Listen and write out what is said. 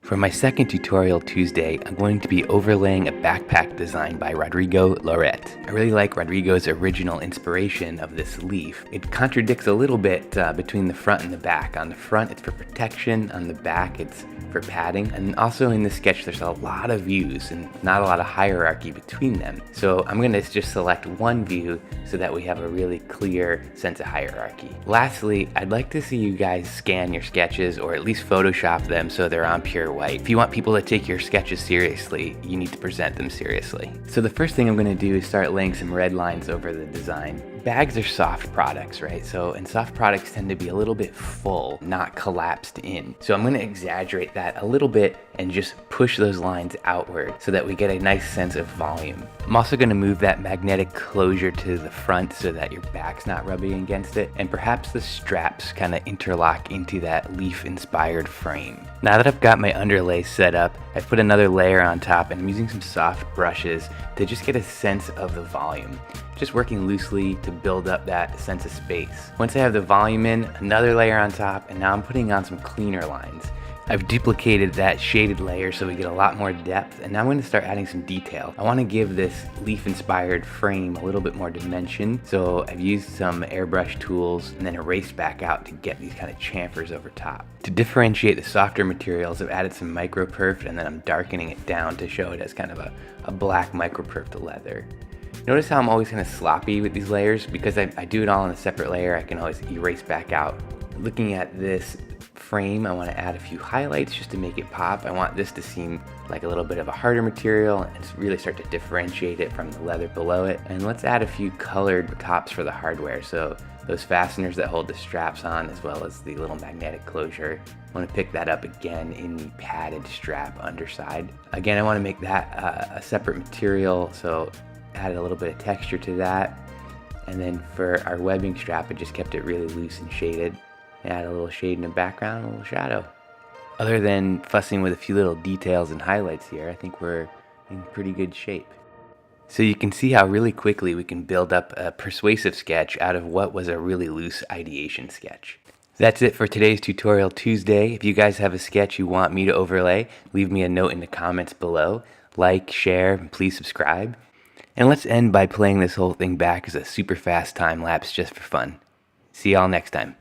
For my second tutorial Tuesday, I'm going to be overlaying a backpack design by Rodrigo Lauret. I really like Rodrigo's original inspiration of this leaf. It contradicts a little bit between the front and the back. On the front it's for protection, on the back it's for padding, and also in this sketch there's a lot of views and not a lot of hierarchy between them. So I'm going to just select one view so that we have a really clear sense of hierarchy. Lastly, I'd like to see you guys scan your sketches or at least Photoshop them so they're on pure white. If you want people to take your sketches seriously, you need to present them seriously. So the first thing I'm going to do is start laying some red lines over the design. Bags are soft products, right? And soft products tend to be a little bit full, not collapsed in. So I'm going to exaggerate that a little bit and just push those lines outward so that we get a nice sense of volume. I'm also going to move that magnetic closure to the front so that your back's not rubbing against it, and perhaps the straps kind of interlock into that leaf-inspired frame. Now that I've got my underlay set up, I've put another layer on top and I'm using some soft brushes to just get a sense of the volume. Just working loosely to build up that sense of space. Once I have the volume in, another layer on top, and now I'm putting on some cleaner lines. I've duplicated that shaded layer so we get a lot more depth, and now I'm going to start adding some detail. I want to give this leaf-inspired frame a little bit more dimension, so I've used some airbrush tools and then erased back out to get these kind of chamfers over top. To differentiate the softer materials, I've added some microperf, and then I'm darkening it down to show it as kind of a black microperfed leather. Notice how I'm always kind of sloppy with these layers. Because I do it all in a separate layer, I can always erase back out. Looking at this frame, I want to add a few highlights just to make it pop. I want this to seem like a little bit of a harder material and really start to differentiate it from the leather below it. And let's add a few colored tops for the hardware. So those fasteners that hold the straps on, as well as the little magnetic closure. I want to pick that up again in the padded strap underside. Again, I want to make that a separate material, so added a little bit of texture to that. And then for our webbing strap, I just kept it really loose and shaded. Add a little shade in the background, a little shadow. Other than fussing with a few little details and highlights here, I think we're in pretty good shape. So you can see how really quickly we can build up a persuasive sketch out of what was a really loose ideation sketch. That's it for today's Tutorial Tuesday. If you guys have a sketch you want me to overlay, leave me a note in the comments below. Like, share, and please subscribe. And let's end by playing this whole thing back as a super fast time lapse just for fun. See y'all next time.